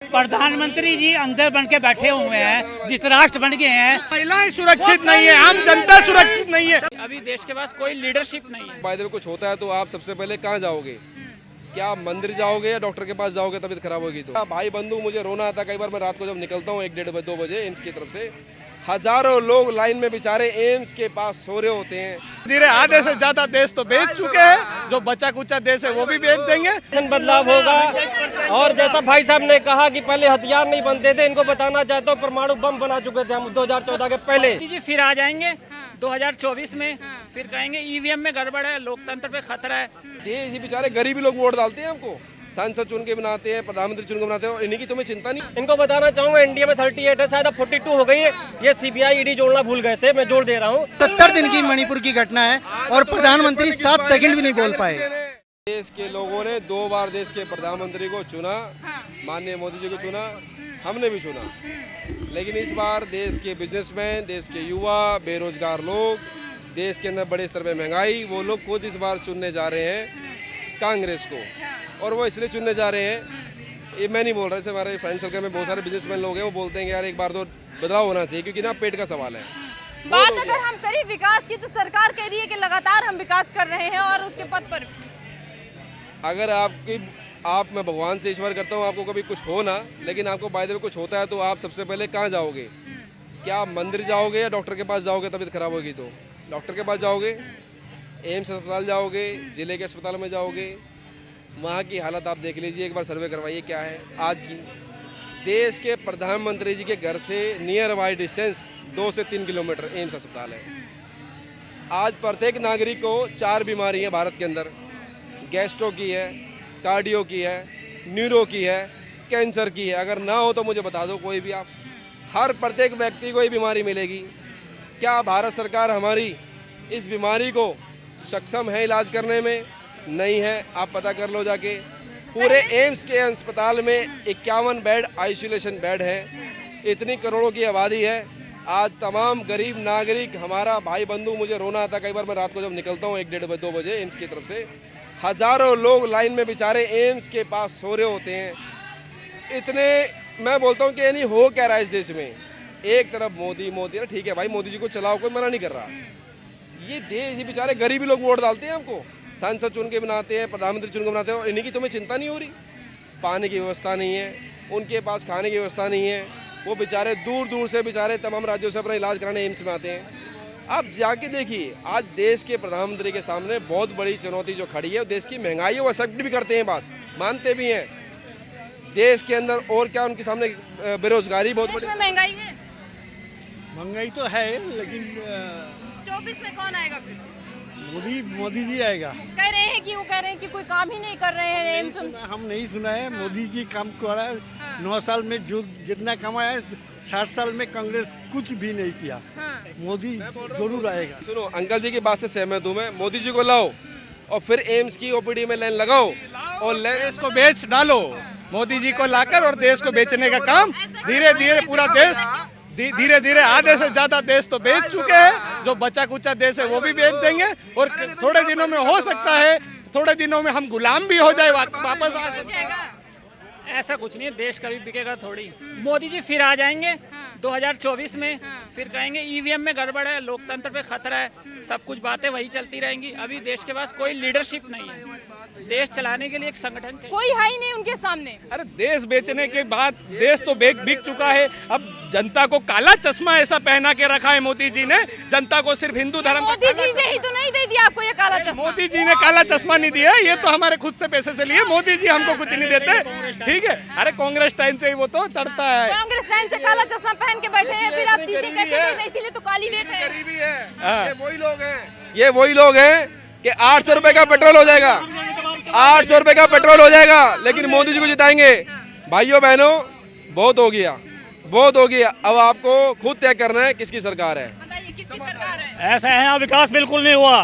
प्रधानमंत्री जी अंदर बन के बैठे हुए हैं, धृतराष्ट्र बन गए हैं। महिलाएं सुरक्षित नहीं है, आम जनता सुरक्षित नहीं है। अभी देश के पास कोई लीडरशिप नहीं है। फायदे में कुछ होता है तो आप सबसे पहले कहाँ जाओगे? क्या मंदिर जाओगे या डॉक्टर के पास जाओगे? तबीयत खराब होगी तो भाई बंधु मुझे रोना आता। कई बार मैं रात को जब निकलता हूँ 1-1:30-2 बजे एम्स की तरफ से, हजारों लोग लाइन में बेचारे एम्स के पास सो रहे होते हैं। धीरे आधे से ज्यादा देश तो बेच चुके हैं, जो बचा कुचा देश है वो भी बेच देंगे। बदलाव होगा। और जैसा भाई साहब ने कहा कि पहले हथियार नहीं बनते थे, इनको बताना चाहता हूँ परमाणु बम बना चुके थे हम 2014 के पहले। जी फिर आ जाएंगे 2024 में, फिर कहेंगे ईवीएम में गड़बड़ है, लोकतंत्र पे खतरा है। ये बेचारे गरीबी लोग वोट डालते हैं हमको, सांसद चुन के बनाते हैं, प्रधानमंत्री चुन के बनाते हैं, और इन्हीं की तुम्हें चिंता नहीं। इनको बताना चाहूंगा इंडिया में 38 है, शायद अब 42 हो गई है। ये सीबीआई ईडी जोड़ना भूल गए थे, मैं जोड़ दे रहा हूँ। 70 दिन की मणिपुर की घटना है और प्रधानमंत्री 7 सेकंड भी नहीं बोल पाए। देश के लोगों ने 2 बार देश के प्रधानमंत्री को चुना, माननीय मोदी जी को चुना, हमने भी चुना। लेकिन इस बार देश के बिजनेसमैन, देश के युवा, बेरोजगार लोग, देश के अंदर बड़े स्तर पे महंगाई, वो लोग खुद इस बार चुनने जा रहे हैं कांग्रेस को। और वो इसलिए चुनने जा रहे हैं, ये मैं नहीं बोल रहा, जैसे हमारे फ्रेंड सर्कल में बहुत सारे बिजनेसमैन लोग हैं, वो बोलते हैं कि यार एक बार तो बदलाव होना चाहिए, क्योंकि ना पेट का सवाल है। बात अगर हम करें विकास की, तो सरकार कह रही है कि लगातार हम विकास कर रहे हैं और उसके पद पर। अगर मैं भगवान से ईश्वर करता हूँ आपको कभी कुछ हो ना, लेकिन आपको फायदे में कुछ होता है तो आप सबसे पहले कहाँ जाओगे? क्या मंदिर जाओगे या डॉक्टर के पास जाओगे? तबीयत खराब होगी तो डॉक्टर के पास जाओगे, एम्स अस्पताल जाओगे, जिले के अस्पताल में जाओगे, वहाँ की हालत आप देख लीजिए, एक बार सर्वे करवाइए क्या है आज की। देश के प्रधानमंत्री जी के घर से नियर बाई डिस्टेंस 2 से 3 किलोमीटर एम्स अस्पताल है। आज प्रत्येक नागरिक को 4 बीमारी है भारत के अंदर, गैस्ट्रो की है, कार्डियो की है, न्यूरो की है, कैंसर की है। अगर ना हो तो मुझे बता दो कोई भी आप, हर प्रत्येक व्यक्ति को ये बीमारी मिलेगी। क्या भारत सरकार हमारी इस बीमारी को सक्षम है इलाज करने में? नहीं है। आप पता कर लो जाके, पूरे एम्स के अस्पताल में 51 बेड आइसोलेशन बेड है। इतनी करोड़ों की आबादी है। आज तमाम गरीब नागरिक, हमारा भाई बंधु मुझे रोना आता। कई बार मैं रात को जब निकलता हूँ 1-1:30-2 बजे एम्स की तरफ से, हजारों लोग लाइन में बेचारे एम्स के पास सो रहे होते हैं। इतने मैं बोलता हूँ कि यानी हो क्या रहा है इस देश में? एक तरफ मोदी मोदी, ठीक है भाई मोदी जी को चलाओ, कोई मना नहीं कर रहा। ये देश ये बेचारे गरीबी लोग वोट डालते हैं हमको, सांसद चुन के बनाते हैं, प्रधानमंत्री चुन के बनाते हैं, और इन्हीं की तुम्हें चिंता नहीं हो रही? पानी की व्यवस्था नहीं है, उनके पास खाने की व्यवस्था नहीं है। वो बेचारे दूर दूर से बेचारे तमाम राज्यों से अपना इलाज कराने एम्स में आते हैं। आप जाके देखिए, आज देश के प्रधानमंत्री के सामने बहुत बड़ी चुनौती जो खड़ी है, देश की महंगाई है। वो एक्सेप्ट भी करते हैं, बात मानते भी हैं। देश के अंदर और क्या उनके सामने बेरोजगारी बहुत बड़ी। महंगाई है, महंगाई तो है, लेकिन 24 में कौन आएगा फिर से? मोदी जी आएगा। कह रहे हैं कि कोई काम ही नहीं कर रहे हैं। हम नहीं सुना है। मोदी जी काम कर रहा है। 9 साल में जो जितना कमाया है, 60 साल में कांग्रेस कुछ भी नहीं किया। मोदी जरूर आएगा। सुनो, अंकल जी की बात से सहमत हूँ मैं। मोदी जी को लाओ और फिर एम्स की ओपीडी में लाइन लगाओ और देश को बेच डालो। मोदी जी को लाकर और देश को बेचने का काम धीरे धीरे पूरा देश, धीरे धीरे आधे से ज्यादा देश तो बेच चुके हैं, जो बचा कुचा देश है वो भी बेच देंगे। और थोड़े दिनों में हो सकता है, थोड़े दिनों में हम गुलाम भी हो जाए, वापस आ सकते। ऐसा कुछ नहीं है, देश कभी बिकेगा थोड़ी। मोदी जी फिर आ जाएंगे 2024 में, फिर कहेंगे ईवीएम में गड़बड़ है, लोकतंत्र पे खतरा है, सब कुछ बातें वही चलती रहेंगी। अभी देश के पास कोई लीडरशिप नहीं है, देश चलाने के लिए एक संगठन चाहिए। कोई है ही नहीं उनके सामने। अरे देश बेचने के बाद देश तो बिक चुका है। अब जनता को काला चश्मा ऐसा पहना के रखा है मोदी जी ने, जनता को सिर्फ हिंदू धर्म। मोदी जी ने ही तो नहीं दे दिया आपको ये काला चश्मा। मोदी जी ने काला चश्मा नहीं दिया, ये तो हमारे खुद से पैसे से लिए। मोदी जी हमको कुछ नहीं देते, ठीक है। अरे कांग्रेस टाइम से ही वो तो चढ़ता है। कांग्रेस टाइम से काला चश्मा पहन के बैठे हैं, फिर आप चीजें कैसे देख रहे हैं? इसीलिए तो काली देख रहे हैं। ये वही लोग हैं कि 800 रुपए का पेट्रोल हो जाएगा, 800 रुपए का पेट्रोल हो जाएगा, लेकिन मोदी जी को जिताएंगे। भाइयों बहनों, बहुत हो गया, बहुत हो गया। अब आपको खुद तय करना है किसकी सरकार है। बताइए किसकी सरकार है? ऐसा है, विकास बिल्कुल नहीं हुआ,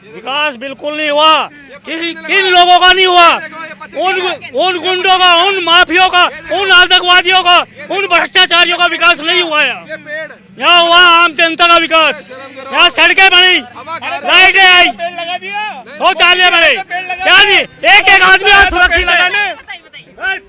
विकास बिल्कुल नहीं हुआ। किन लोगों का नहीं हुआ? उन गुंडों का, उन माफियों का, उन आतंकवादियों का, उन भ्रष्टाचारियों का विकास नहीं हुआ है। यहाँ हुआ आम जनता का विकास। यहाँ सड़कें बनी, लाइटें आई, शौचालय बने, क्या नहीं? एक आदमी आज सुरक्षित है।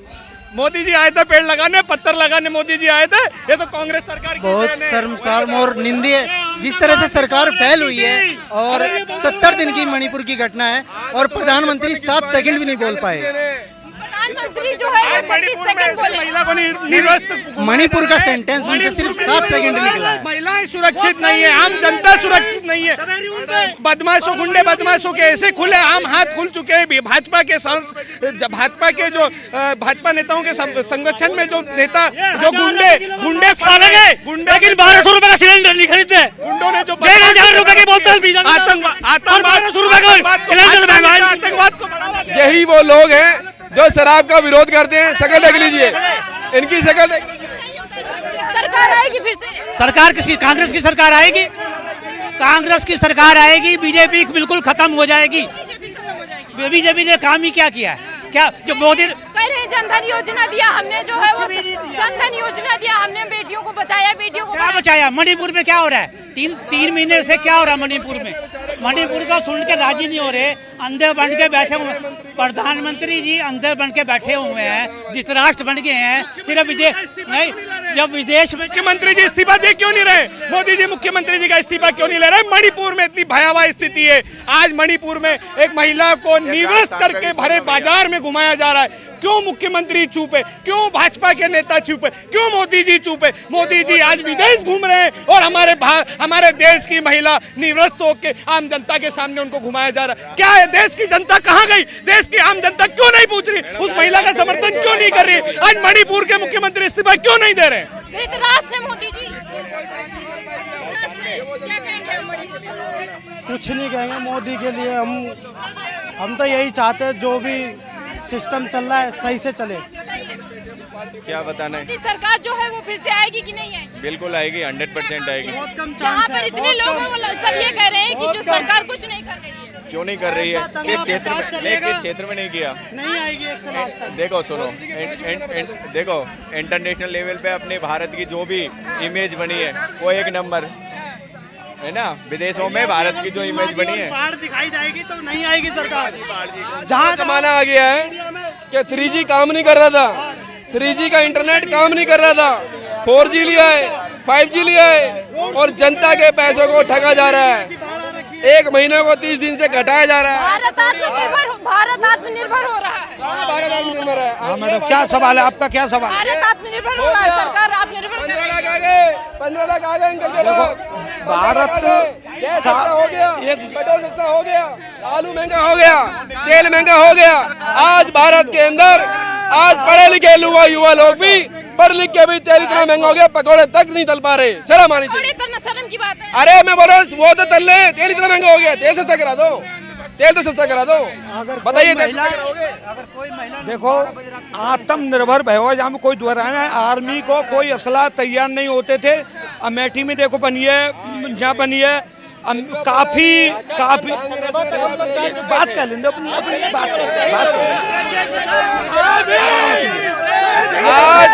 मोदी जी आए थे पेड़ लगाने, पत्थर लगाने मोदी जी आए थे। ये तो कांग्रेस सरकार की बहुत देन है। शर्मसार और निंदनीय जिस तरह से सरकार फेल हुई है और 70 दिन की मणिपुर की घटना है और प्रधानमंत्री 7 सेकंड भी नहीं बोल पाए। प्रधानमंत्री जो है वो 36 सेकंड बोले। महिला को निरस्त मणिपुर का सेंटेंस उनसे सिर्फ 7 सेकंड निकला है। महिलाएं सुरक्षित नहीं है, आम जनता सुरक्षित नहीं है। बदमाशों, गुंडे बदमाशों के ऐसे खुले आम हाथ खुल चुके हैं। भाजपा के जो भाजपा नेताओं के संगठन में जो नेता जो गुंडे सालेंगे गुंडे लेकिन 1200 रुपए का सिलेंडर नहीं खरीदते। गुंडों ने जो 1000 रुपए की बोतल आतंकवाद को बढ़ावा दिया। यही वो लोग हैं जो शराब का विरोध करते हैं। शक्ल देख लीजिए, इनकी शक्ल देख लीजिए। सरकार आएगी फिर से। सरकार किसकी? कांग्रेस की सरकार आएगी। कांग्रेस की सरकार आएगी, बीजेपी बिल्कुल खत्म हो जाएगी। बीजेपी ने काम ही क्या किया है? क्या जो मोदी कह रहे हैं जनधन योजना दिया हमने, जो है वो जनधन योजना दिया हमने, बेटियों को बचाया, बेटियों को क्या बचाया? मणिपुर में क्या हो रहा है? तीन महीने से क्या हो रहा है मणिपुर में? मणिपुर का सुन के राजी नहीं हो रहे, अंधे बन के बैठे हुए। प्रधानमंत्री जी अंधे बन के बैठे हुए हैं, धृतराष्ट्र बन गए हैं। सिर्फ विदेश नहीं, जब विदेश में मुख्यमंत्री जी इस्तीफा दे क्यों नहीं रहे? मोदी जी मुख्यमंत्री जी का इस्तीफा क्यों नहीं ले रहे? मणिपुर में इतनी भयावह स्थिति है। आज मणिपुर में एक महिला को निवृत्त करके भरे बाजार में घुमाया जा रहा है। क्यों मुख्यमंत्री चुप है? क्यों भाजपा के नेता चुप है? क्यों मोदी जी चुप है? मोदी जी आज विदेश घूम रहे हैं और हमारे देश की महिला निवृत्त होकर आम जनता के सामने उनको घुमाया जा रहा है। क्या है? देश की जनता कहाँ गई? देश की आम जनता क्यों नहीं पूछ रही? उस महिला का समर्थन क्यों नहीं कर रही? आज मणिपुर के मुख्यमंत्री इस्तीफा क्यों नहीं दे रहे? धृतराष्ट्र मोदी जी क्या कहेंगे मणिपुर? कुछ नहीं कहेंगे मोदी के लिए। हम तो यही चाहते हैं जो भी सिस्टम चल रहा है सही से चले। क्या बताना है? मोदी सरकार जो है वो फिर से आएगी कि नहीं आएगी? बिल्कुल आएगी, 100% आएगी। जहाँ पर इतने लोग हैं वो सब ये कह रहे हैं कि जो सरकार कुछ नहीं कर रही है। क्यों नहीं कर रही है? किस क्षेत्र में? किस क्षेत्र में नहीं किया? नहीं आएगी 100 लाख तक। देखो सुनो, देखो इंटरनेशनल लेवल पे अपने भारत की जो भी इमेज बनी है वो एक नंबर है ना। विदेशों में भारत की जो इमेज बनी है, बाढ़ दिखाई जाएगी तो नहीं आएगी सरकार। जहाँ जमाना आ गया है कि 3G काम नहीं कर रहा था, 3G का इंटरनेट काम नहीं कर रहा था, 4G लिया है, 5G लिया है और जनता के पैसों को ठगा जा रहा है। 1 महीने को 30 दिन से घटाया जा रहा है। भारत आत्मनिर्भर हो रहा है। भारत आत्मनिर्भर है। हाँ मैडम, क्या सवाल है आपका? क्या सवाल? भारत आत्मनिर्भर हो रहा है, सरकार आत्मनिर्भर कर रही 15 है। लाख आ गए, 15 लाख आ गए इनके भारत गैस सस्ता हो गया, पेट्रोल सस्ता हो गया, आलू महंगा हो गया, तेल महंगा हो गया। आज भारत के अंदर आज पढ़े लिखे युवा लोग भी पढ़ लिख के भी तेल इतना महंगा हो गया, पकौड़े तक नहीं तल पा रहे। शर्म आनी चाहिए। शर्म की बात है। अरे मैं बोल रहा हूँ वो तो तल ले, तेल इतना महंगा हो गया, तेल सस्ता करा दो, तेल तो सस्ता करा दो। बताइए देखो आत्मनिर्भर भयो, जहाँ में कोई दोहराना है। आर्मी को कोई असला तैयार नहीं होते थे। अमेठी में देखो बनी है, जहाँ बनी है काफी बात कर लेंगे अपनी बात। आज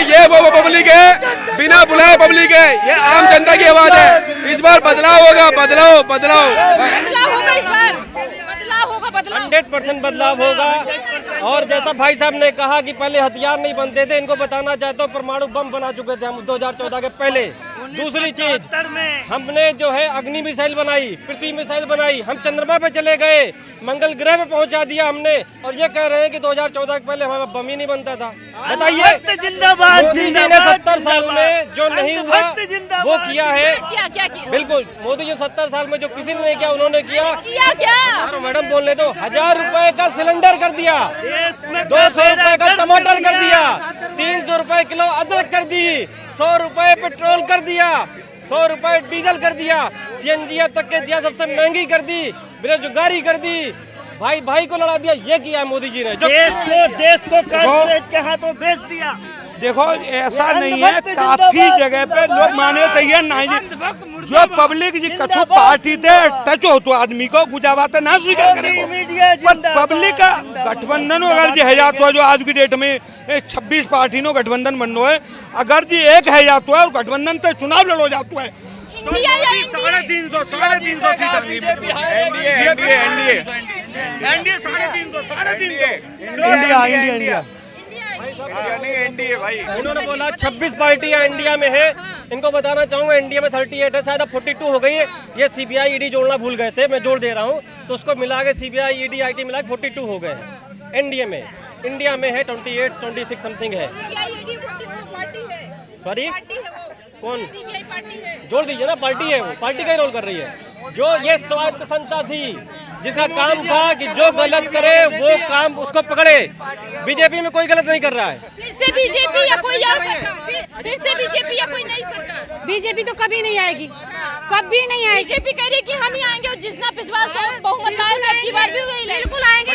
ये वो पब्लिक है, बिना बुलाए पब्लिक है, ये आम जनता की आवाज है। इस बार बदलाव होगा, बदलाव होगा इस बार, बदलाव होगा, 100% बदलाव होगा। और जैसा भाई साहब ने कहा कि पहले हथियार नहीं बनते थे, इनको बताना चाहता हूँ परमाणु बम बना चुके थे हम 2014 के पहले। दूसरी चीज, हमने जो है अग्नि मिसाइल बनाई, पृथ्वी मिसाइल बनाई, हम चंद्रमा पे चले गए, मंगल ग्रह पे पहुंचा दिया हमने। और ये कह रहे हैं कि 2014 के पहले हमारा बम ही नहीं बनता था। बताइए, जिंदाबाद। मोदी जी ने 70 साल में जो नहीं हुआ वो किया है। क्या किया? बिल्कुल, मोदी जी 70 साल में जो किसी ने नहीं किया उन्होंने किया। क्या? तो मैडम बोलने दो, 1000 रुपए का सिलेंडर कर दिया, 200 रुपए का टमाटर कर दिया, 300 रुपए किलो अदरक कर दी, 100 रुपए पेट्रोल कर दिया, 100 रुपए डीजल कर दिया, CNG अब तक के दिया सबसे महंगी कर दी, बेरोजगारी कर दी, भाई को लड़ा दिया। ये किया है मोदी जी ने। देश को कॉर्पोरेट के हाथों बेच दिया। देखो ऐसा नहीं है, काफी जगह पे लोग माने तैयार नहीं। जो पब्लिक जी कछु पार्टी थे टच हो तो आदमी को गुजाबात ना स्वीकार करेगा। पर पब्लिक का गठबंधन अगर जी है या तो जो आज की डेट में 26 पार्टी नो गठबंधन बननो है, अगर जी एक है या तो है और गठबंधन तो चुनाव लड़ो जातो है। 350 सीट आएंगी। NDA 350 India. इंडिया नहीं एनडीए भाई। इन्होंने बोला 26 पार्टियां इंडिया में है। इनको बताना चाहूंगा इंडिया में 38 है, शायद अब 42 हो गई है। ये सीबीआई ईडी जोड़ना भूल गए थे, मैं जोड़ दे रहा हूँ, तो उसको मिला के सीबीआई ईडी आईटी मिला के 42 हो गए हैं एनडीए में। इंडिया में है 28 26 समथिंग है। सॉरी कौन जोड़ दीजिए ना, पार्टी है वो, पार्टी का ही रोल कर रही है। जो ये स्वायत्त संस्था थी जिसका काम था कि जो गलत करे वो काम उसको पकड़े। बीजेपी में कोई गलत नहीं कर रहा है। फिर से बीजेपी या कोई और सरकार, फिर से बीजेपी या कोई नई सरकार। बीजेपी तो कभी नहीं आएगी, कभी नहीं आएगी। बीजेपी कह रही है कि हम ही आएंगे और जितना पिछला साल बहुमत आया था की बार भी वही बिल्कुल आएंगे।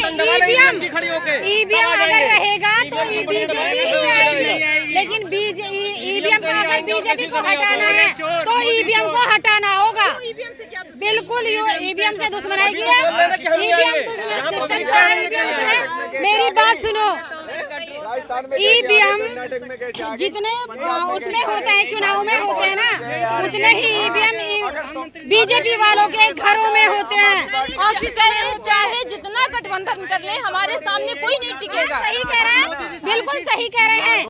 ईवीएम अगर रहेगा तो बीजेपी ही आएगी, लेकिन ईवीएम को अगर बीजेपी को हटाना है तो ईवीएम को हटाना होगा। बिल्कुल ईवीएम से दुश्मनाई की है, ईवीएम सिस्टम से है, ईवीएम से है। मेरी बात सुनो, ईवीएम जितने उसमें होते हैं, चुनाव में होते हैं ना, उतने ही ईवीएम बीजेपी वालों के घरों में होते हैं। और चाहे जितना गठबंधन कर ले, हमारे सामने कोई नहीं टिकेगा। सही कह रहे हैं, बिल्कुल सही कह रहे हैं।